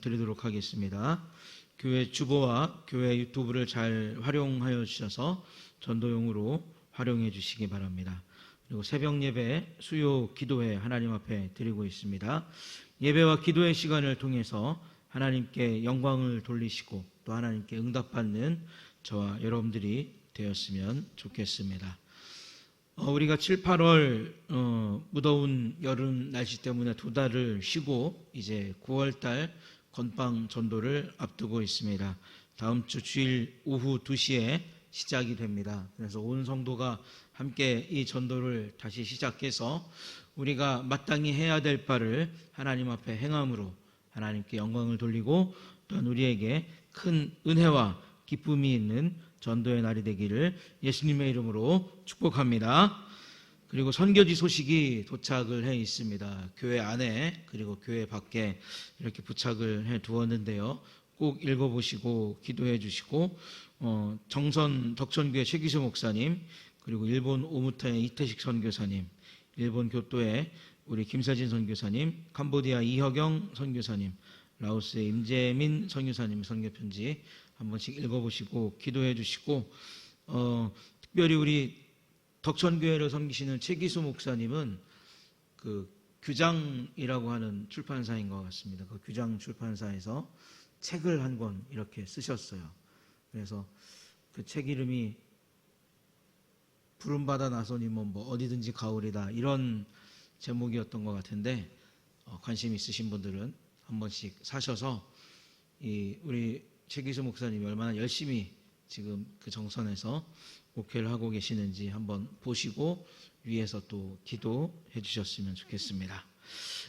드리도록 하겠습니다. 교회 주보와 교회 유튜브를 잘 활용하여 주셔서 전도용으로 활용해 주시기 바랍니다. 그리고 새벽 예배, 수요 기도회 하나님 앞에 드리고 있습니다. 예배와 기도의 시간을 통해서 하나님께 영광을 돌리시고 또 하나님께 응답받는 저와 여러분들이 되었으면 좋겠습니다. 우리가 7, 8월 무더운 여름 날씨 때문에 2달을 쉬고 이제 9월달 건빵 전도를 앞두고 있습니다. 다음 주 주일 오후 2시에 시작이 됩니다. 그래서 온 성도가 함께 이 전도를 다시 시작해서 우리가 마땅히 해야 될 바를 하나님 앞에 행함으로 하나님께 영광을 돌리고 또한 우리에게 큰 은혜와 기쁨이 있는 전도의 날이 되기를 예수님의 이름으로 축복합니다. 그리고 선교지 소식이 도착을 해 있습니다. 교회 안에 그리고 교회 밖에 이렇게 부착을 해 두었는데요. 꼭 읽어보시고 기도해 주시고 정선 덕천교회 최기수 목사님, 그리고 일본 오무타의 이태식 선교사님, 일본 교토의 우리 김사진 선교사님, 캄보디아 이혁영 선교사님, 라오스의 임재민 선교사님 선교편지 한 번씩 읽어보시고 기도해 주시고 특별히 우리 덕천교회를 섬기시는 최기수 목사님은 그 규장이라고 하는 출판사인 것 같습니다. 그 규장 출판사에서 책을 한 권 이렇게 쓰셨어요. 그래서 그 책 이름이 부름받아 나서님은 뭐 어디든지 가오리다 이런 제목이었던 것 같은데 관심 있으신 분들은 한 번씩 사셔서 우리 최기수 목사님이 얼마나 열심히 지금 그 정선에서 목회를 하고 계시는지 한번 보시고 위에서 또 기도해 주셨으면 좋겠습니다.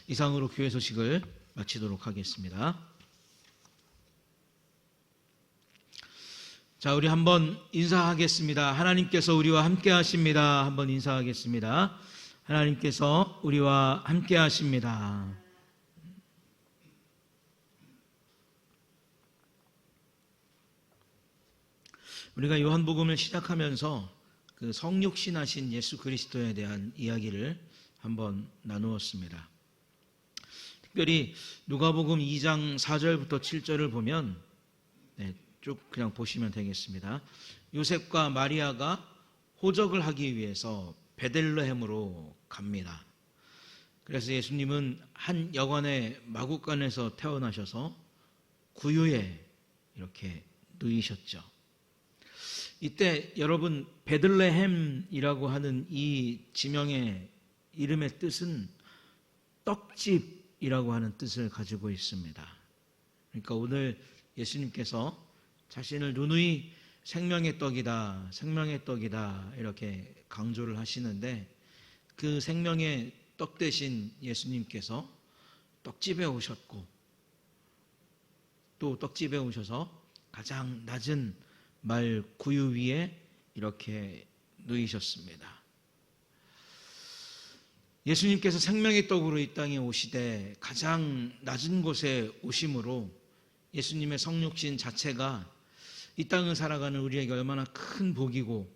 이상으로 교회 소식을 마치도록 하겠습니다. 자, 우리 한번 인사하겠습니다. 하나님께서 우리와 함께 하십니다. 한번 인사하겠습니다. 하나님께서 우리와 함께 하십니다. 우리가 요한복음을 시작하면서 그 성육신하신 예수 그리스도에 대한 이야기를 한번 나누었습니다. 특별히 누가복음 2장 4절부터 7절을 보면 쭉 그냥 보시면 되겠습니다. 요셉과 마리아가 호적을 하기 위해서 베들레헴으로 갑니다. 그래서 예수님은 한 여관의 마구간에서 태어나셔서 구유에 이렇게 누이셨죠. 이때 여러분 베들레헴이라고 하는 이 지명의 이름의 뜻은 떡집이라고 하는 뜻을 가지고 있습니다. 그러니까 오늘 예수님께서 자신을 누누이 생명의 떡이다, 생명의 떡이다 이렇게 강조를 하시는데 그 생명의 떡 대신 예수님께서 떡집에 오셨고 또 떡집에 오셔서 가장 낮은 말 구유 위에 이렇게 누이셨습니다. 예수님께서 생명의 떡으로 이 땅에 오시되 가장 낮은 곳에 오심으로 예수님의 성육신 자체가 이 땅을 살아가는 우리에게 얼마나 큰 복이고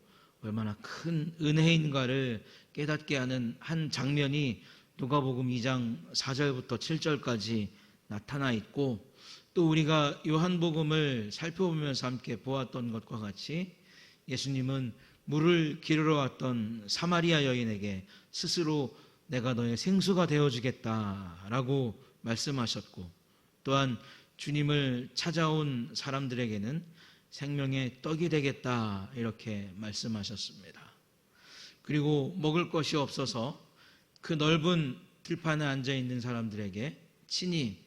얼마나 큰 은혜인가를 깨닫게 하는 한 장면이 누가복음 2장 4절부터 7절까지 나타나 있고 또 우리가 요한복음을 살펴보면서 함께 보았던 것과 같이 예수님은 물을 기르러 왔던 사마리아 여인에게 스스로 내가 너의 생수가 되어주겠다라고 말씀하셨고 또한 주님을 찾아온 사람들에게는 생명의 떡이 되겠다 이렇게 말씀하셨습니다. 그리고 먹을 것이 없어서 그 넓은 들판에 앉아있는 사람들에게 친히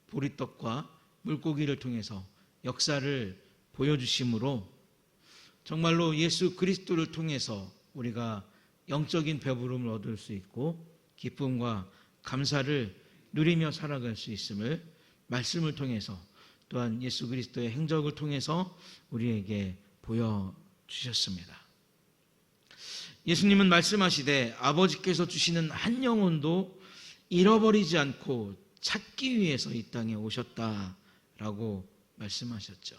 보리떡과 물고기를 통해서 역사를 보여주심으로 정말로 예수 그리스도를 통해서 우리가 영적인 배부름을 얻을 수 있고 기쁨과 감사를 누리며 살아갈 수 있음을 말씀을 통해서 또한 예수 그리스도의 행적을 통해서 우리에게 보여주셨습니다. 예수님은 말씀하시되 아버지께서 주시는 한 영혼도 잃어버리지 않고 찾기 위해서 이 땅에 오셨다라고 말씀하셨죠.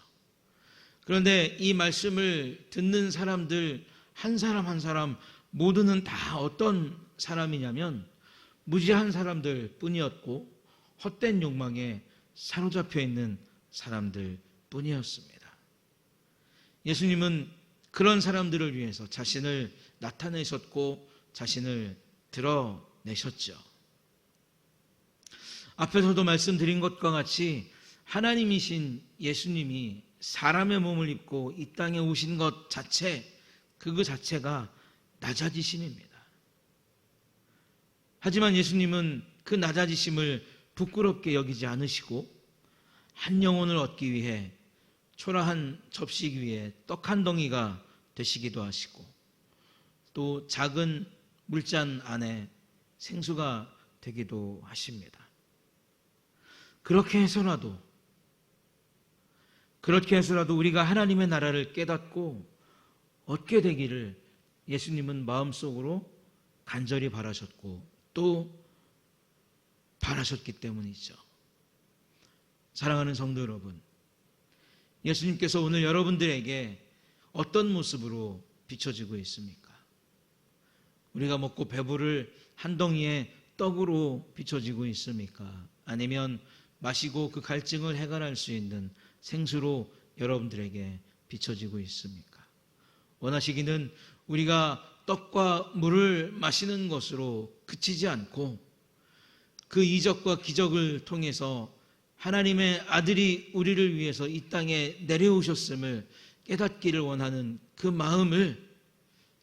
그런데 이 말씀을 듣는 사람들 한 사람 한 사람 모두는 다 어떤 사람이냐면 무지한 사람들 뿐이었고 헛된 욕망에 사로잡혀 있는 사람들 뿐이었습니다. 예수님은 그런 사람들을 위해서 자신을 나타내셨고 자신을 드러내셨죠. 앞에서도 말씀드린 것과 같이 하나님이신 예수님이 사람의 몸을 입고 이 땅에 오신 것 자체, 그 자체가 낮아지심입니다. 하지만 예수님은 그 낮아지심을 부끄럽게 여기지 않으시고 한 영혼을 얻기 위해 초라한 접시 위에 떡 한 덩이가 되시기도 하시고 또 작은 물잔 안에 생수가 되기도 하십니다. 그렇게 해서라도 우리가 하나님의 나라를 깨닫고 얻게 되기를 예수님은 마음속으로 간절히 바라셨고 또 바라셨기 때문이죠. 사랑하는 성도 여러분, 예수님께서 오늘 여러분들에게 어떤 모습으로 비춰지고 있습니까? 우리가 먹고 배부를 한 덩이의 떡으로 비춰지고 있습니까? 아니면 마시고 그 갈증을 해결할 수 있는 생수로 여러분들에게 비춰지고 있습니까? 원하시기는 우리가 떡과 물을 마시는 것으로 그치지 않고 그 이적과 기적을 통해서 하나님의 아들이 우리를 위해서 이 땅에 내려오셨음을 깨닫기를 원하는 그 마음을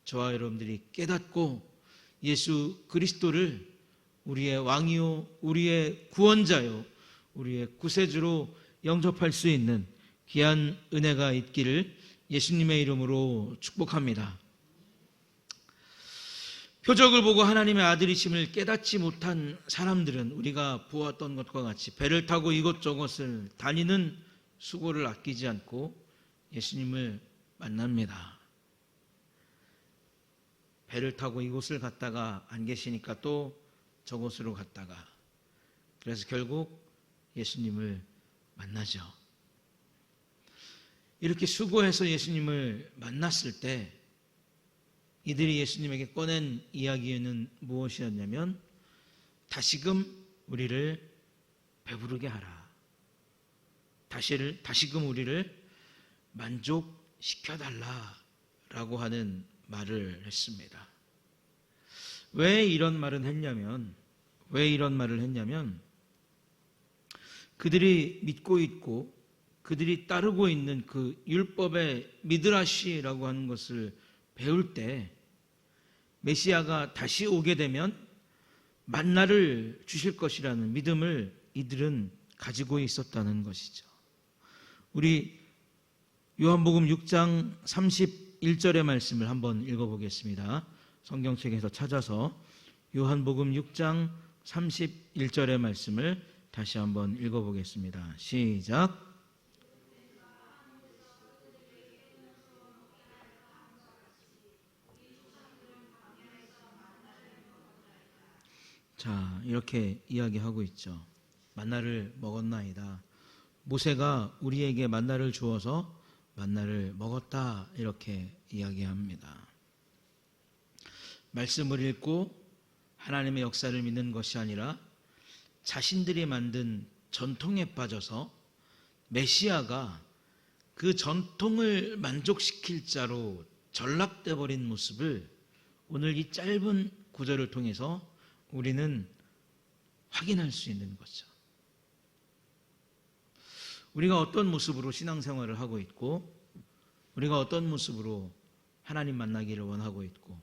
저와 여러분들이 깨닫고 예수 그리스도를 우리의 왕이요, 우리의 구원자요, 우리의 구세주로 영접할 수 있는 귀한 은혜가 있기를 예수님의 이름으로 축복합니다. 표적을 보고 하나님의 아들이심을 깨닫지 못한 사람들은 우리가 보았던 것과 같이 배를 타고 이곳저곳을 다니는 수고를 아끼지 않고 예수님을 만납니다. 배를 타고 이곳을 갔다가 안 계시니까 또 저곳으로 갔다가 그래서 결국 예수님을 만나죠. 이렇게 수고해서 예수님을 만났을 때 이들이 예수님에게 꺼낸 이야기는 무엇이었냐면 다시금 우리를 배부르게 하라. 다시금 우리를 만족시켜달라라고 하는 말을 했습니다. 왜 이런 말을 했냐면 그들이 믿고 있고 그들이 따르고 있는 그 율법의 미드라시라고 하는 것을 배울 때 메시아가 다시 오게 되면 만나를 주실 것이라는 믿음을 이들은 가지고 있었다는 것이죠. 우리 요한복음 6장 31절의 말씀을 한번 읽어보겠습니다. 성경책에서 찾아서 요한복음 6장 31절의 말씀을 다시 한번 읽어보겠습니다. 시작. 자, 이렇게 이야기하고 있죠. 만나를 먹었나이다. 모세가 우리에게 만나를 주어서 만나를 먹었다. 이렇게 이야기합니다. 말씀을 읽고 하나님의 역사를 믿는 것이 아니라 자신들이 만든 전통에 빠져서 메시아가 그 전통을 만족시킬 자로 전락돼 버린 모습을 오늘 이 짧은 구절을 통해서 우리는 확인할 수 있는 거죠. 우리가 어떤 모습으로 신앙생활을 하고 있고 우리가 어떤 모습으로 하나님 만나기를 원하고 있고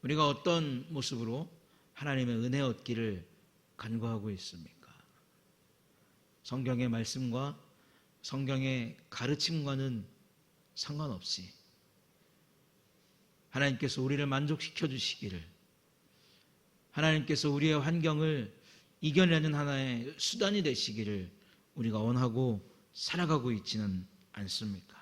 우리가 어떤 모습으로 하나님의 은혜 얻기를 간구하고 있습니까? 성경의 말씀과 성경의 가르침과는 상관없이 하나님께서 우리를 만족시켜 주시기를, 하나님께서 우리의 환경을 이겨내는 하나의 수단이 되시기를 우리가 원하고 살아가고 있지는 않습니까?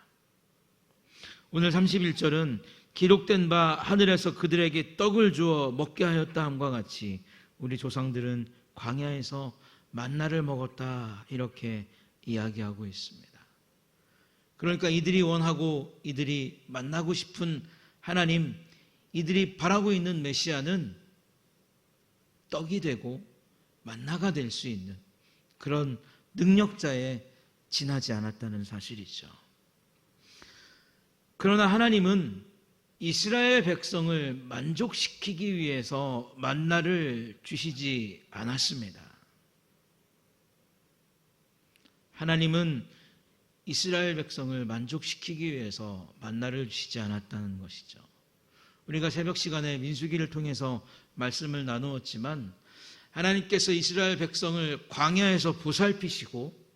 오늘 31절은 기록된 바 하늘에서 그들에게 떡을 주어 먹게 하였다 함과 같이 우리 조상들은 광야에서 만나를 먹었다 이렇게 이야기하고 있습니다. 그러니까 이들이 원하고 이들이 만나고 싶은 하나님, 이들이 바라고 있는 메시아는 떡이 되고 만나가 될 수 있는 그런 능력자에 지나지 않았다는 사실이죠. 그러나 하나님은 이스라엘 백성을 만족시키기 위해서 만나를 주시지 않았습니다. 하나님은 이스라엘 백성을 만족시키기 위해서 만나를 주시지 않았다는 것이죠. 우리가 새벽 시간에 민수기를 통해서 말씀을 나누었지만 하나님께서 이스라엘 백성을 광야에서 보살피시고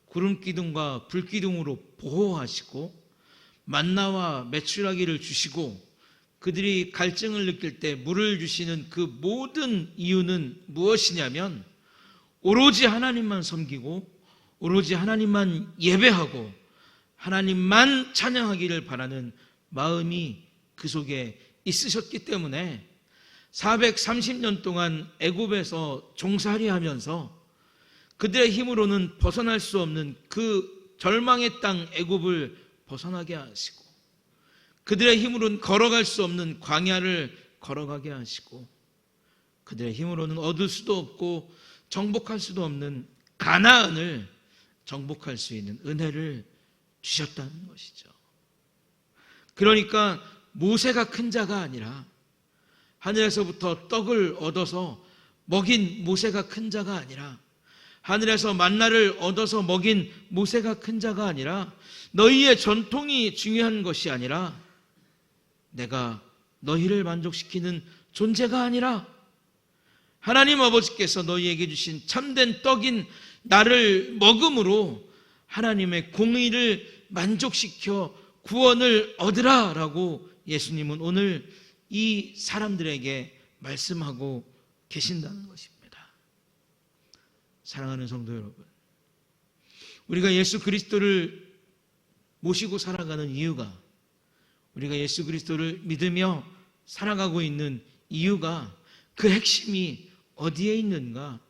구름 기둥과 불 기둥으로 보호하시고 만나와 메추라기를 주시고 그들이 갈증을 느낄 때 물을 주시는 그 모든 이유는 무엇이냐면 오로지 하나님만 섬기고 오로지 하나님만 예배하고 하나님만 찬양하기를 바라는 마음이 그 속에 있으셨기 때문에 430년 동안 애굽에서 종살이하면서 그들의 힘으로는 벗어날 수 없는 그 절망의 땅 애굽을 벗어나게 하시고 그들의 힘으로는 걸어갈 수 없는 광야를 걸어가게 하시고 그들의 힘으로는 얻을 수도 없고 정복할 수도 없는 가나안을 정복할 수 있는 은혜를 주셨다는 것이죠. 그러니까 모세가 큰 자가 아니라 하늘에서부터 떡을 얻어서 먹인 모세가 큰 자가 아니라 하늘에서 만나를 얻어서 먹인 모세가 큰 자가 아니라 너희의 전통이 중요한 것이 아니라 내가 너희를 만족시키는 존재가 아니라 하나님 아버지께서 너희에게 주신 참된 떡인 나를 먹음으로 하나님의 공의를 만족시켜 구원을 얻으라 라고 예수님은 오늘 이 사람들에게 말씀하고 계신다는 것입니다. 사랑하는 성도 여러분, 우리가 예수 그리스도를 모시고 살아가는 이유가 우리가 예수 그리스도를 믿으며 살아가고 있는 이유가 그 핵심이 어디에 있는가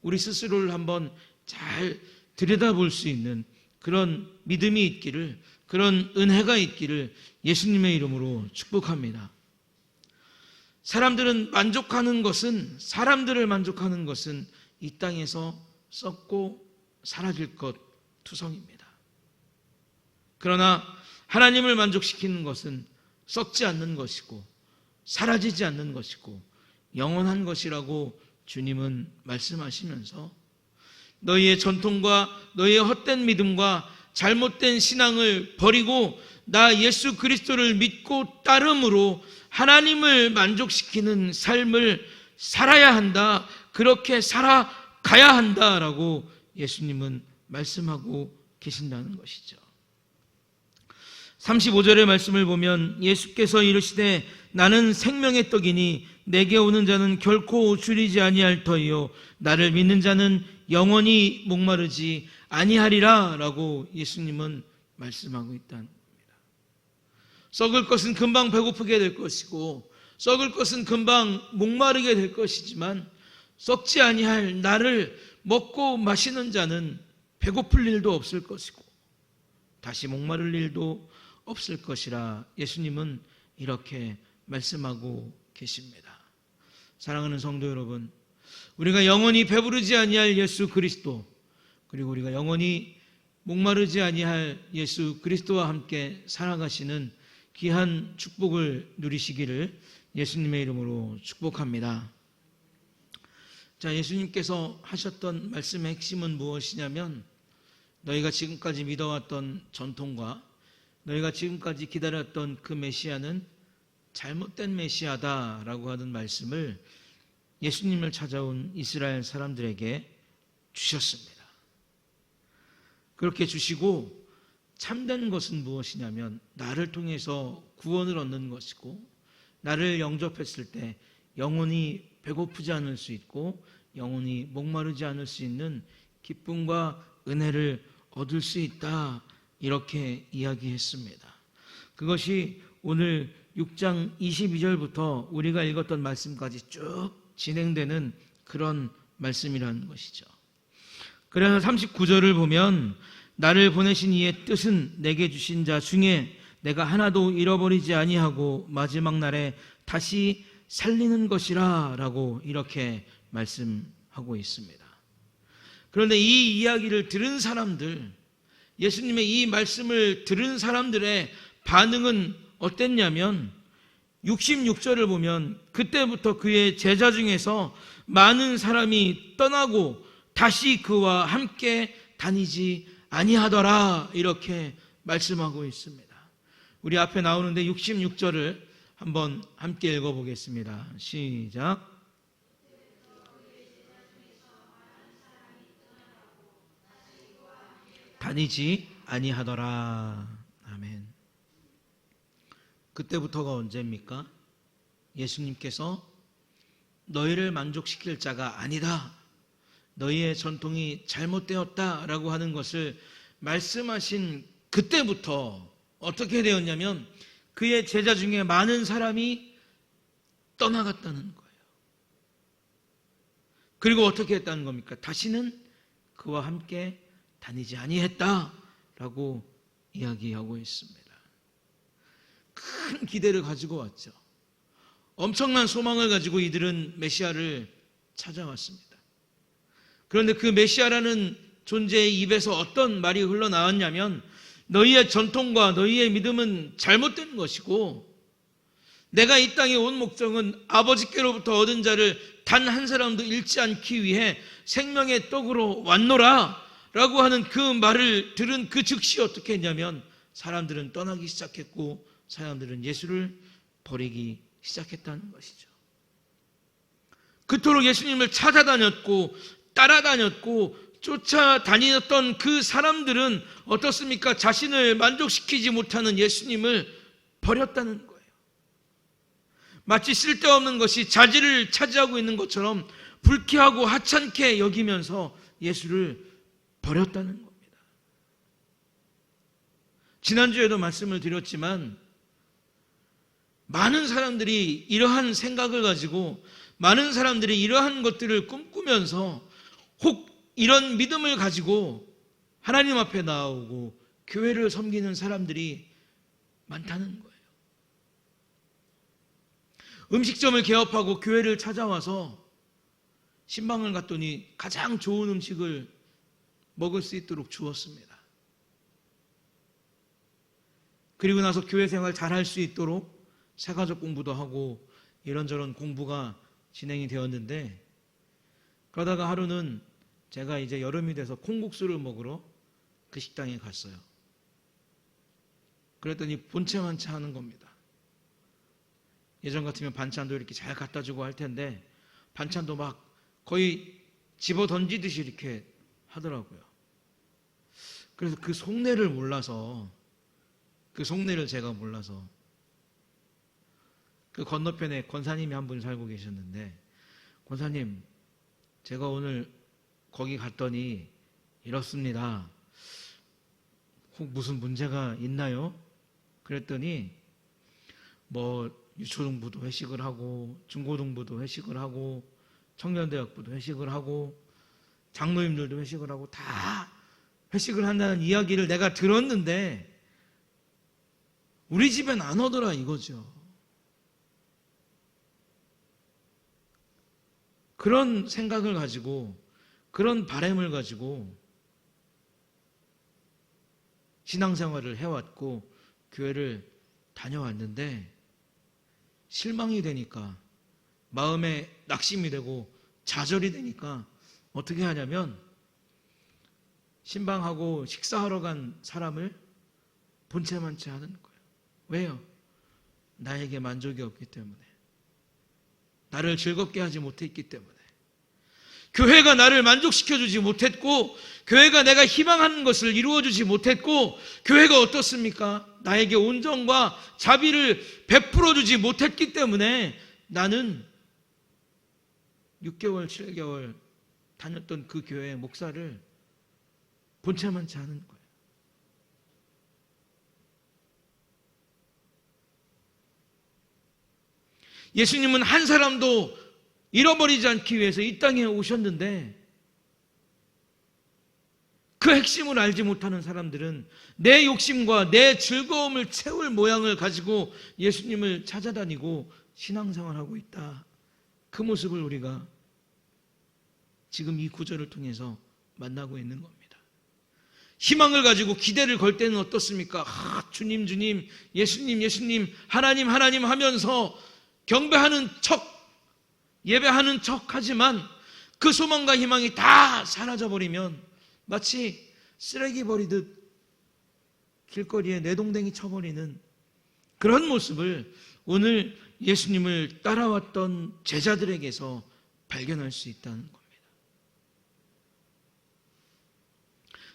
우리 스스로를 한번 잘 들여다볼 수 있는 그런 믿음이 있기를 그런 은혜가 있기를 예수님의 이름으로 축복합니다. 사람들을 만족하는 것은 이 땅에서 썩고 사라질 것 투성입니다. 그러나 하나님을 만족시키는 것은 썩지 않는 것이고 사라지지 않는 것이고 영원한 것이라고 주님은 말씀하시면서 너희의 전통과 너희의 헛된 믿음과 잘못된 신앙을 버리고 나 예수 그리스도를 믿고 따름으로 하나님을 만족시키는 삶을 살아야 한다. 그렇게 살아가야 한다라고 예수님은 말씀하고 계신다는 것이죠. 35절의 말씀을 보면 예수께서 이르시되 나는 생명의 떡이니 내게 오는 자는 결코 줄이지 아니할 터이요 나를 믿는 자는 영원히 목마르지 아니하리라 라고 예수님은 말씀하고 있다는 겁니다. 썩을 것은 금방 배고프게 될 것이고 썩을 것은 금방 목마르게 될 것이지만 썩지 아니할 나를 먹고 마시는 자는 배고플 일도 없을 것이고 다시 목마를 일도 없을 것이라 예수님은 이렇게 말씀하고 계십니다. 사랑하는 성도 여러분, 우리가 영원히 배부르지 아니할 예수 그리스도 그리고 우리가 영원히 목마르지 아니할 예수 그리스도와 함께 살아가시는 귀한 축복을 누리시기를 예수님의 이름으로 축복합니다. 자, 예수님께서 하셨던 말씀의 핵심은 무엇이냐면 너희가 지금까지 믿어왔던 전통과 너희가 지금까지 기다렸던 그 메시아는 잘못된 메시아다라고 하는 말씀을 예수님을 찾아온 이스라엘 사람들에게 주셨습니다. 그렇게 주시고 참된 것은 무엇이냐면 나를 통해서 구원을 얻는 것이고 나를 영접했을 때 영원히 배고프지 않을 수 있고 영원히 목마르지 않을 수 있는 기쁨과 은혜를 얻을 수 있다 이렇게 이야기했습니다. 그것이 오늘 6장 22절부터 우리가 읽었던 말씀까지 쭉 진행되는 그런 말씀이라는 것이죠. 그래서 39절을 보면 나를 보내신 이의 뜻은 내게 주신 자 중에 내가 하나도 잃어버리지 아니하고 마지막 날에 다시 살리는 것이라 라고 이렇게 말씀하고 있습니다. 그런데 이 이야기를 들은 사람들, 예수님의 이 말씀을 들은 사람들의 반응은 어땠냐면 66절을 보면 그때부터 그의 제자 중에서 많은 사람이 떠나고 다시 그와 함께 다니지 아니하더라, 이렇게 말씀하고 있습니다. 우리 앞에 나오는데 66절을 한번 함께 읽어보겠습니다. 시작. 다니지 아니하더라. 아멘. 그때부터가 언제입니까? 예수님께서 너희를 만족시킬 자가 아니다, 너희의 전통이 잘못되었다라고 하는 것을 말씀하신 그때부터 어떻게 되었냐면 그의 제자 중에 많은 사람이 떠나갔다는 거예요. 그리고 어떻게 했다는 겁니까? 다시는 그와 함께 다니지 아니했다라고 이야기하고 있습니다. 큰 기대를 가지고 왔죠. 엄청난 소망을 가지고 이들은 메시아를 찾아왔습니다. 그런데 그 메시아라는 존재의 입에서 어떤 말이 흘러나왔냐면 너희의 전통과 너희의 믿음은 잘못된 것이고 내가 이 땅에 온 목적은 아버지께로부터 얻은 자를 단 한 사람도 잃지 않기 위해 생명의 떡으로 왔노라 라고 하는 그 말을 들은 그 즉시 어떻게 했냐면 사람들은 떠나기 시작했고 사람들은 예수를 버리기 시작했다는 것이죠. 그토록 예수님을 찾아다녔고 따라다녔고 쫓아다녔던 그 사람들은 어떻습니까? 자신을 만족시키지 못하는 예수님을 버렸다는 거예요. 마치 쓸데없는 것이 자질을 차지하고 있는 것처럼 불쾌하고 하찮게 여기면서 예수를 버렸다는 겁니다. 지난주에도 말씀을 드렸지만 많은 사람들이 이러한 생각을 가지고 많은 사람들이 이러한 것들을 꿈꾸면서 혹 이런 믿음을 가지고 하나님 앞에 나오고 교회를 섬기는 사람들이 많다는 거예요. 음식점을 개업하고 교회를 찾아와서 신방을 갔더니 가장 좋은 음식을 먹을 수 있도록 주었습니다. 그리고 나서 교회 생활 잘할 수 있도록 새가족 공부도 하고 이런저런 공부가 진행이 되었는데 그러다가 하루는 제가 이제 여름이 돼서 콩국수를 먹으러 그 식당에 갔어요. 그랬더니 본체만차 하는 겁니다. 예전 같으면 반찬도 이렇게 잘 갖다 주고 할 텐데 반찬도 막 거의 집어 던지듯이 이렇게 하더라고요. 그래서 그 속내를 제가 몰라서 그 건너편에 권사님이 한 분 살고 계셨는데 권사님, 제가 오늘 거기 갔더니 이렇습니다. 혹 무슨 문제가 있나요? 그랬더니 뭐 유초등부도 회식을 하고 중고등부도 회식을 하고 청년대학부도 회식을 하고 장로님들도 회식을 하고 다 회식을 한다는 이야기를 내가 들었는데 우리 집엔 안 오더라 이거죠. 그런 생각을 가지고 그런 바람을 가지고 신앙생활을 해왔고 교회를 다녀왔는데 실망이 되니까 마음에 낙심이 되고 좌절이 되니까 어떻게 하냐면 신방하고 식사하러 간 사람을 본체만치 하는 거예요. 왜요? 나에게 만족이 없기 때문에, 나를 즐겁게 하지 못했기 때문에, 교회가 나를 만족시켜주지 못했고 교회가 내가 희망하는 것을 이루어주지 못했고 교회가 어떻습니까? 나에게 온정과 자비를 베풀어주지 못했기 때문에 나는 6개월, 7개월 다녔던 그 교회의 목사를 본체만치 하는 거예요. 예수님은 한 사람도 잃어버리지 않기 위해서 이 땅에 오셨는데 그 핵심을 알지 못하는 사람들은 내 욕심과 내 즐거움을 채울 모양을 가지고 예수님을 찾아다니고 신앙생활하고 있다. 그 모습을 우리가 지금 이 구절을 통해서 만나고 있는 겁니다. 희망을 가지고 기대를 걸 때는 어떻습니까? 주님, 주님, 예수님, 예수님, 하나님, 하나님 하면서 경배하는 척, 예배하는 척 하지만 그 소망과 희망이 다 사라져버리면 마치 쓰레기 버리듯 길거리에 내동댕이 쳐버리는 그런 모습을 오늘 예수님을 따라왔던 제자들에게서 발견할 수 있다는 겁니다.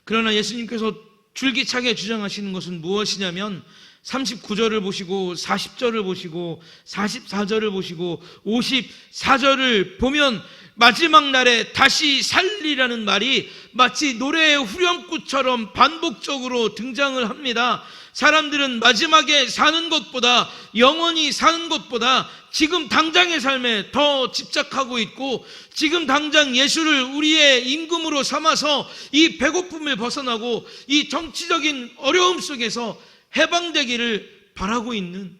그러나 예수님께서 줄기차게 주장하시는 것은 무엇이냐면 39절을 보시고 40절을 보시고 44절을 보시고 54절을 보면 마지막 날에 다시 살리라는 말이 마치 노래의 후렴구처럼 반복적으로 등장을 합니다. 사람들은 마지막에 사는 것보다, 영원히 사는 것보다 지금 당장의 삶에 더 집착하고 있고, 지금 당장 예수를 우리의 임금으로 삼아서 이 배고픔을 벗어나고 이 정치적인 어려움 속에서 해방되기를 바라고 있는,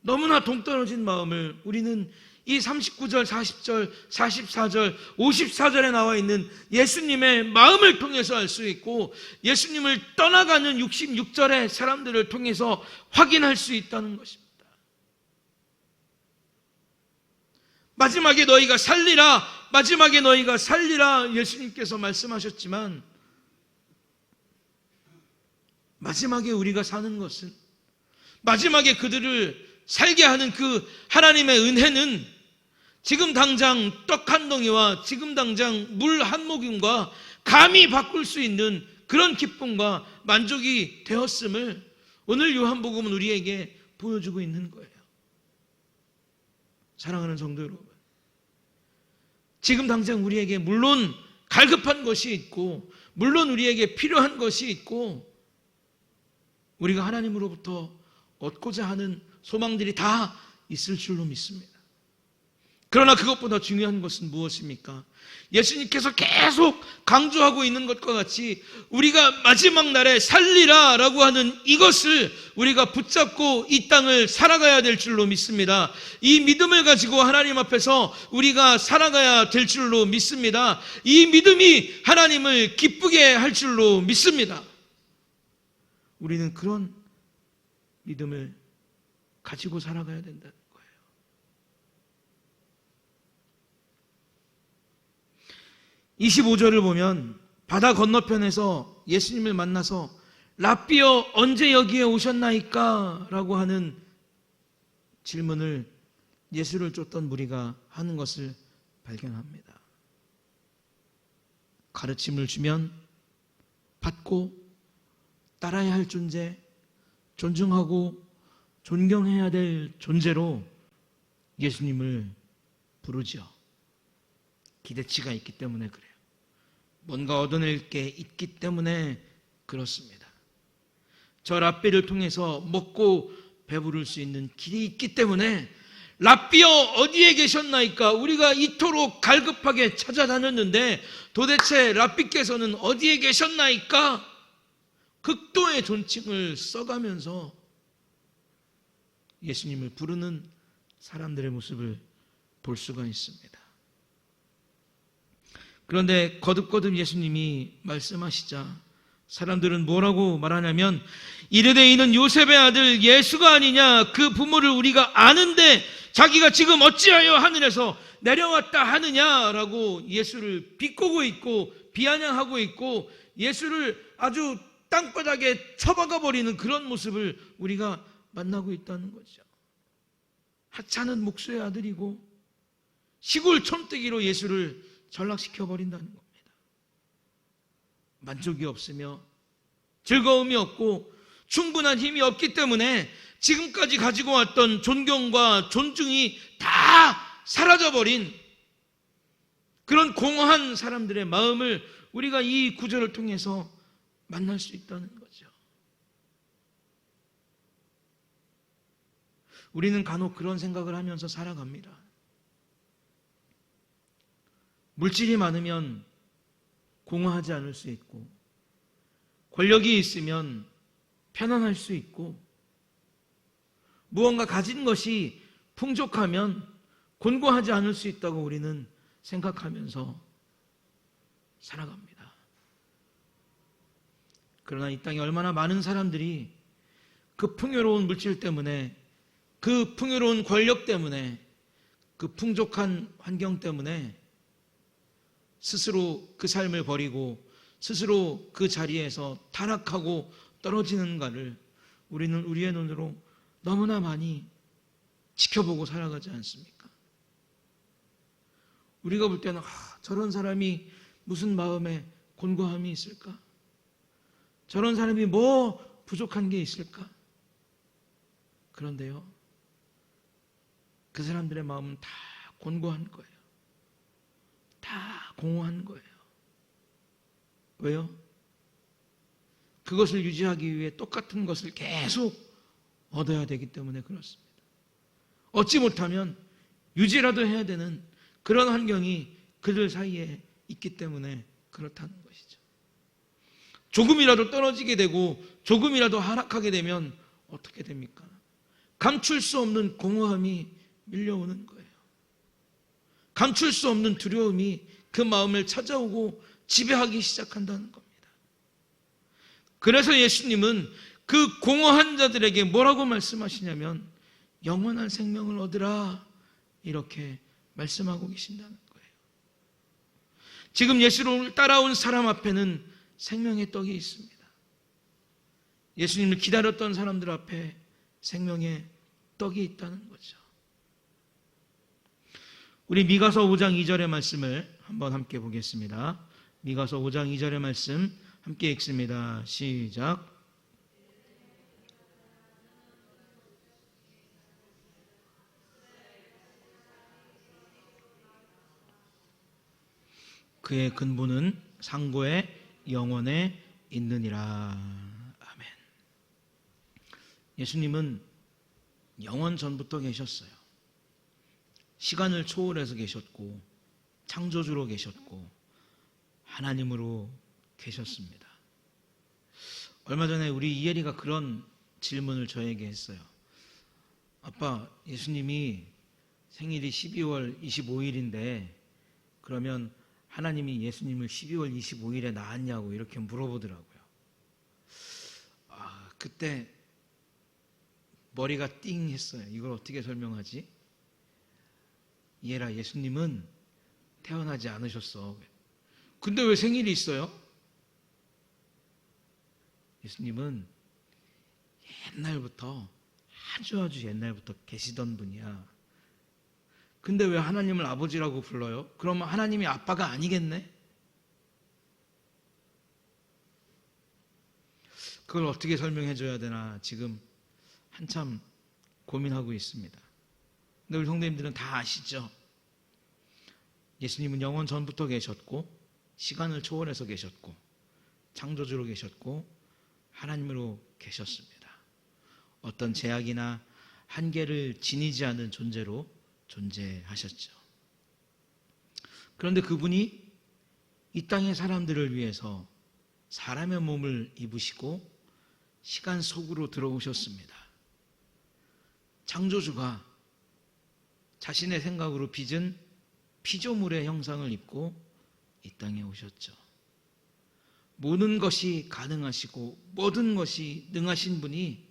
너무나 동떨어진 마음을 우리는 이 39절, 40절, 44절, 54절에 나와 있는 예수님의 마음을 통해서 알 수 있고, 예수님을 떠나가는 66절의 사람들을 통해서 확인할 수 있다는 것입니다. 마지막에 너희가 살리라, 마지막에 너희가 살리라 예수님께서 말씀하셨지만, 마지막에 우리가 사는 것은, 마지막에 그들을 살게 하는 그 하나님의 은혜는 지금 당장 떡 한 덩이와 지금 당장 물 한 모금과 감히 바꿀 수 있는 그런 기쁨과 만족이 되었음을 오늘 요한복음은 우리에게 보여주고 있는 거예요. 사랑하는 성도 여러분, 지금 당장 우리에게 물론 갈급한 것이 있고, 물론 우리에게 필요한 것이 있고, 우리가 하나님으로부터 얻고자 하는 소망들이 다 있을 줄로 믿습니다. 그러나 그것보다 중요한 것은 무엇입니까? 예수님께서 계속 강조하고 있는 것과 같이 우리가 마지막 날에 살리라 라고 하는 이것을 우리가 붙잡고 이 땅을 살아가야 될 줄로 믿습니다. 이 믿음을 가지고 하나님 앞에서 우리가 살아가야 될 줄로 믿습니다. 이 믿음이 하나님을 기쁘게 할 줄로 믿습니다. 우리는 그런 믿음을 가지고 살아가야 된다는 거예요. 25절을 보면 바다 건너편에서 예수님을 만나서 랍비여 언제 여기에 오셨나이까? 라고 하는 질문을 예수를 쫓던 무리가 하는 것을 발견합니다. 가르침을 주면 받고 따라야 할 존재, 존중하고 존경해야 될 존재로 예수님을 부르죠. 기대치가 있기 때문에 그래요. 뭔가 얻어낼 게 있기 때문에 그렇습니다. 저 랍비를 통해서 먹고 배부를 수 있는 길이 있기 때문에 랍비여 어디에 계셨나이까? 우리가 이토록 갈급하게 찾아다녔는데 도대체 랍비께서는 어디에 계셨나이까? 극도의 존칭을 써가면서 예수님을 부르는 사람들의 모습을 볼 수가 있습니다. 그런데 거듭거듭 예수님이 말씀하시자 사람들은 뭐라고 말하냐면 이르되 이는 요셉의 아들 예수가 아니냐? 그 부모를 우리가 아는데 자기가 지금 어찌하여 하늘에서 내려왔다 하느냐라고 예수를 비꼬고 있고 비아냥하고 있고 예수를 아주 땅바닥에 처박아 버리는 그런 모습을 우리가 만나고 있다는 거죠. 하찮은 목수의 아들이고 시골 촌뜨기로 예수를 전락시켜 버린다는 겁니다. 만족이 없으며 즐거움이 없고 충분한 힘이 없기 때문에 지금까지 가지고 왔던 존경과 존중이 다 사라져버린 그런 공허한 사람들의 마음을 우리가 이 구절을 통해서 만날 수 있다는 거죠. 우리는 간혹 그런 생각을 하면서 살아갑니다. 물질이 많으면 공허하지 않을 수 있고 권력이 있으면 편안할 수 있고 무언가 가진 것이 풍족하면 곤고하지 않을 수 있다고 우리는 생각하면서 살아갑니다. 그러나 이 땅에 얼마나 많은 사람들이 그 풍요로운 물질 때문에, 그 풍요로운 권력 때문에, 그 풍족한 환경 때문에 스스로 그 삶을 버리고 스스로 그 자리에서 타락하고 떨어지는가를 우리는 우리의 눈으로 너무나 많이 지켜보고 살아가지 않습니까? 우리가 볼 때는 저런 사람이 무슨 마음에 곤고함이 있을까? 저런 사람이 뭐 부족한 게 있을까? 그런데요, 그 사람들의 마음은 다 곤고한 거예요. 다 공허한 거예요. 왜요? 그것을 유지하기 위해 똑같은 것을 계속 얻어야 되기 때문에 그렇습니다. 얻지 못하면 유지라도 해야 되는 그런 환경이 그들 사이에 있기 때문에 그렇다는 것이죠. 조금이라도 떨어지게 되고 조금이라도 하락하게 되면 어떻게 됩니까? 감출 수 없는 공허함이 밀려오는 거예요. 감출 수 없는 두려움이 그 마음을 찾아오고 지배하기 시작한다는 겁니다. 그래서 예수님은 그 공허한 자들에게 뭐라고 말씀하시냐면 영원한 생명을 얻으라, 이렇게 말씀하고 계신다는 거예요. 지금 예수를 따라온 사람 앞에는 생명의 떡이 있습니다. 예수님을 기다렸던 사람들 앞에 생명의 떡이 있다는 거죠. 우리 미가서 5장 2절의 말씀을 한번 함께 보겠습니다. 미가서 5장 2절의 말씀 함께 읽습니다. 시작. 그의 근본은 상고의 영원에 있느니라. 아멘. 예수님은 영원 전부터 계셨어요. 시간을 초월해서 계셨고 창조주로 계셨고 하나님으로 계셨습니다. 얼마 전에 우리 이혜리가 그런 질문을 저에게 했어요. 아빠, 예수님이 생일이 12월 25일인데 그러면 하나님이 예수님을 12월 25일에 낳았냐고 이렇게 물어보더라고요. 그때 머리가 띵 했어요. 이걸 어떻게 설명하지? 이해라, 예수님은 태어나지 않으셨어. 근데 왜 생일이 있어요? 예수님은 옛날부터, 아주 옛날부터 계시던 분이야. 근데 왜 하나님을 아버지라고 불러요? 그러면 하나님이 아빠가 아니겠네? 그걸 어떻게 설명해 줘야 되나 지금 한참 고민하고 있습니다. 근데 우리 성도님들은 다 아시죠? 예수님은 영원 전부터 계셨고 시간을 초월해서 계셨고 창조주로 계셨고 하나님으로 계셨습니다. 어떤 제약이나 한계를 지니지 않은 존재로 존재하셨죠. 그런데 그분이 이 땅의 사람들을 위해서 사람의 몸을 입으시고 시간 속으로 들어오셨습니다. 창조주가 자신의 생각으로 빚은 피조물의 형상을 입고 이 땅에 오셨죠. 모든 것이 가능하시고 모든 것이 능하신 분이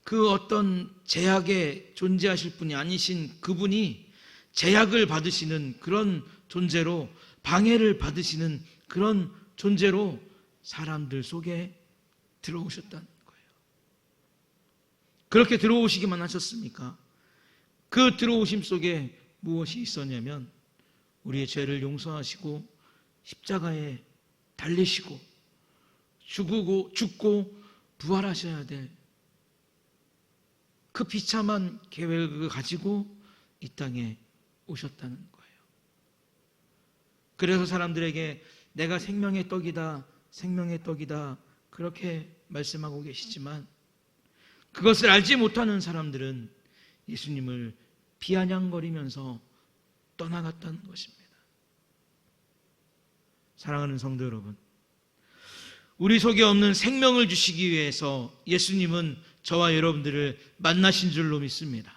그 어떤 제약에 존재하실 분이 아니신 그분이 제약을 받으시는 그런 존재로, 방해를 받으시는 그런 존재로 사람들 속에 들어오셨다는 거예요. 그렇게 들어오시기만 하셨습니까? 그 들어오심 속에 무엇이 있었냐면 우리의 죄를 용서하시고 십자가에 달리시고 죽고 부활하셔야 될 그 비참한 계획을 가지고 이 땅에 오셨다는 거예요. 그래서 사람들에게 내가 생명의 떡이다, 생명의 떡이다 그렇게 말씀하고 계시지만 그것을 알지 못하는 사람들은 예수님을 비아냥거리면서 떠나갔다는 것입니다. 사랑하는 성도 여러분, 우리 속에 없는 생명을 주시기 위해서 예수님은 저와 여러분들을 만나신 줄로 믿습니다.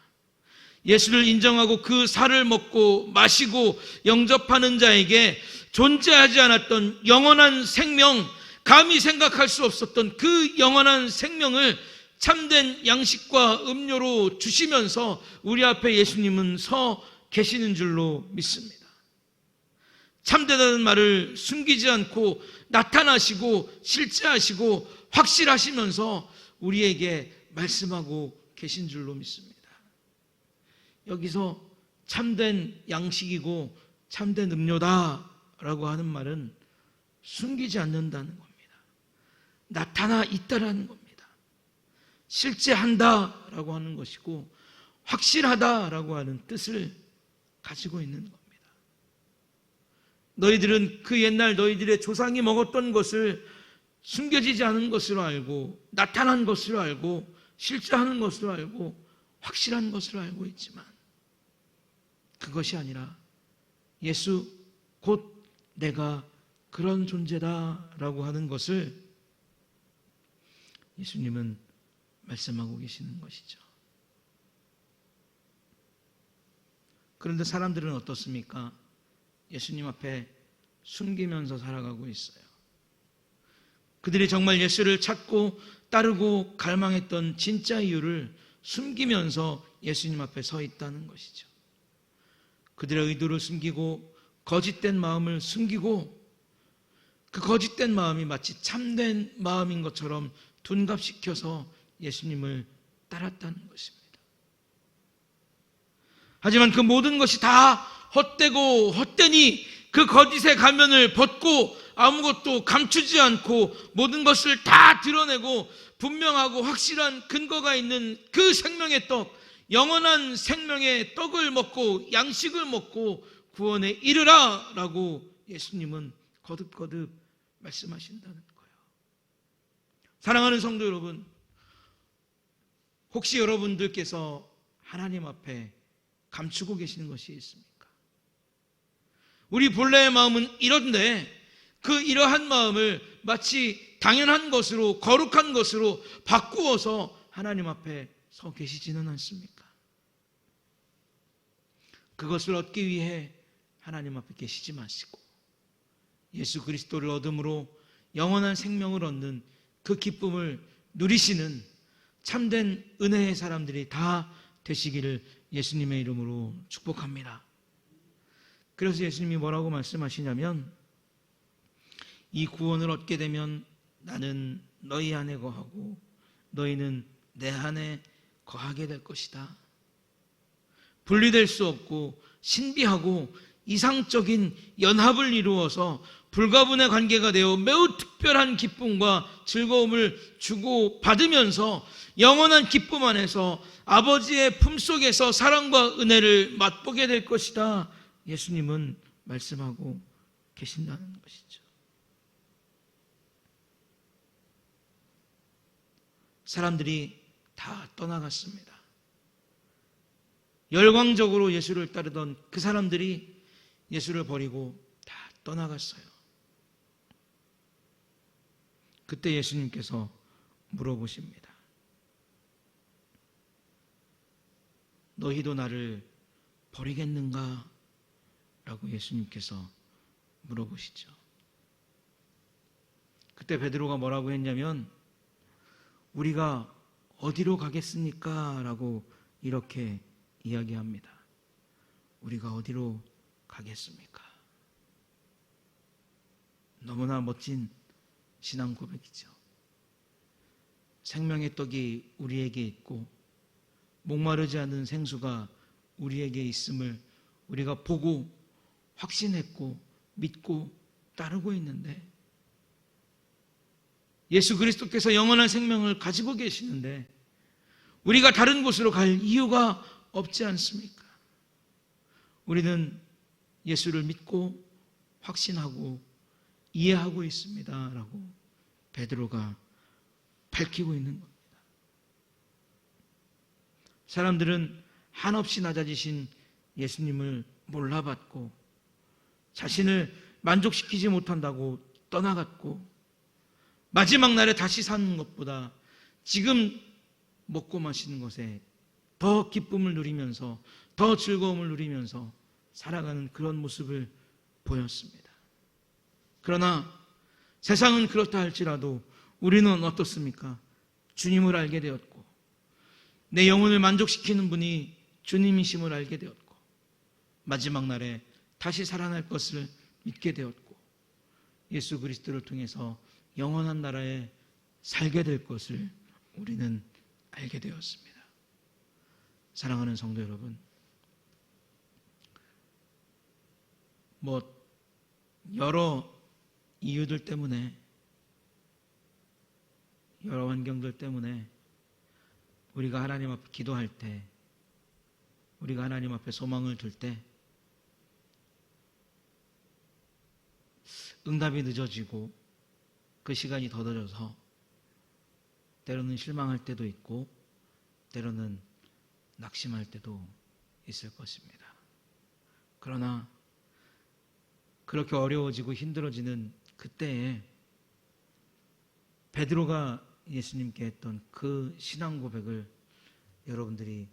예수를 인정하고 그 살을 먹고 마시고 영접하는 자에게 존재하지 않았던 영원한 생명, 감히 생각할 수 없었던 그 영원한 생명을 참된 양식과 음료로 주시면서 우리 앞에 예수님은 서 계시는 줄로 믿습니다. 참되다는 말을 숨기지 않고 나타나시고 실제하시고 확실하시면서 우리에게 말씀하고 계신 줄로 믿습니다. 여기서 참된 양식이고 참된 음료다라고 하는 말은 숨기지 않는다는 겁니다. 나타나 있다라는 겁니다. 실제한다라고 하는 것이고 확실하다라고 하는 뜻을 가지고 있는 겁니다. 너희들은 그 옛날 너희들의 조상이 먹었던 것을 숨겨지지 않은 것으로 알고 나타난 것으로 알고 실제하는 것으로 알고 확실한 것으로 알고 있지만 그것이 아니라 예수 곧 내가 그런 존재다라고 하는 것을 예수님은 말씀하고 계시는 것이죠. 그런데 사람들은 어떻습니까? 예수님 앞에 숨기면서 살아가고 있어요. 그들이 정말 예수를 찾고 따르고 갈망했던 진짜 이유를 숨기면서 예수님 앞에 서 있다는 것이죠. 그들의 의도를 숨기고 거짓된 마음을 숨기고 그 거짓된 마음이 마치 참된 마음인 것처럼 둔갑시켜서 예수님을 따랐다는 것입니다. 하지만 그 모든 것이 다 헛되고 헛되니 그 거짓의 가면을 벗고 아무것도 감추지 않고 모든 것을 다 드러내고 분명하고 확실한 근거가 있는 그 생명의 떡, 영원한 생명의 떡을 먹고 양식을 먹고 구원에 이르라 라고 예수님은 거듭거듭 말씀하신다는 거예요. 사랑하는 성도 여러분, 혹시 여러분들께서 하나님 앞에 감추고 계시는 것이 있습니까? 우리 본래의 마음은 이런데 그 이러한 마음을 마치 당연한 것으로 거룩한 것으로 바꾸어서 하나님 앞에 서 계시지는 않습니까? 그것을 얻기 위해 하나님 앞에 계시지 마시고 예수 그리스도를 얻음으로 영원한 생명을 얻는 그 기쁨을 누리시는 참된 은혜의 사람들이 다 되시기를 예수님의 이름으로 축복합니다. 그래서 예수님이 뭐라고 말씀하시냐면 이 구원을 얻게 되면 나는 너희 안에 거하고 너희는 내 안에 거하게 될 것이다. 분리될 수 없고 신비하고 이상적인 연합을 이루어서 불가분의 관계가 되어 매우 특별한 기쁨과 즐거움을 주고 받으면서 영원한 기쁨 안에서 아버지의 품속에서 사랑과 은혜를 맛보게 될 것이다. 예수님은 말씀하고 계신다는 것이죠. 사람들이 다 떠나갔습니다. 열광적으로 예수를 따르던 그 사람들이 예수를 버리고 다 떠나갔어요. 그때 예수님께서 물어보십니다. 너희도 나를 버리겠는가? 라고 예수님께서 물어보시죠. 그때 베드로가 뭐라고 했냐면 우리가 어디로 가겠습니까? 라고 이렇게 이야기합니다. 우리가 어디로 가겠습니까? 너무나 멋진 신앙 고백이죠. 생명의 떡이 우리에게 있고 목마르지 않은 생수가 우리에게 있음을 우리가 보고 확신했고 믿고 따르고 있는데 예수 그리스도께서 영원한 생명을 가지고 계시는데 우리가 다른 곳으로 갈 이유가 없지 않습니까? 우리는 예수를 믿고 확신하고 이해하고 있습니다 라고 베드로가 밝히고 있는 겁니다. 사람들은 한없이 낮아지신 예수님을 몰라봤고 자신을 만족시키지 못한다고 떠나갔고 마지막 날에 다시 사는 것보다 지금 먹고 마시는 것에 더 기쁨을 누리면서 더 즐거움을 누리면서 살아가는 그런 모습을 보였습니다. 그러나 세상은 그렇다 할지라도 우리는 어떻습니까? 주님을 알게 되었고 내 영혼을 만족시키는 분이 주님이심을 알게 되었고 마지막 날에 다시 살아날 것을 믿게 되었고 예수 그리스도를 통해서 영원한 나라에 살게 될 것을 우리는 알게 되었습니다. 사랑하는 성도 여러분, 여러 이유들 때문에 여러 환경들 때문에 우리가 하나님 앞에 기도할 때 우리가 하나님 앞에 소망을 둘 때 응답이 늦어지고 그 시간이 더 늦어서 때로는 실망할 때도 있고 때로는 낙심할 때도 있을 것입니다. 그러나 그렇게 어려워지고 힘들어지는 그때에 베드로가 예수님께 했던 그 신앙 고백을 여러분들이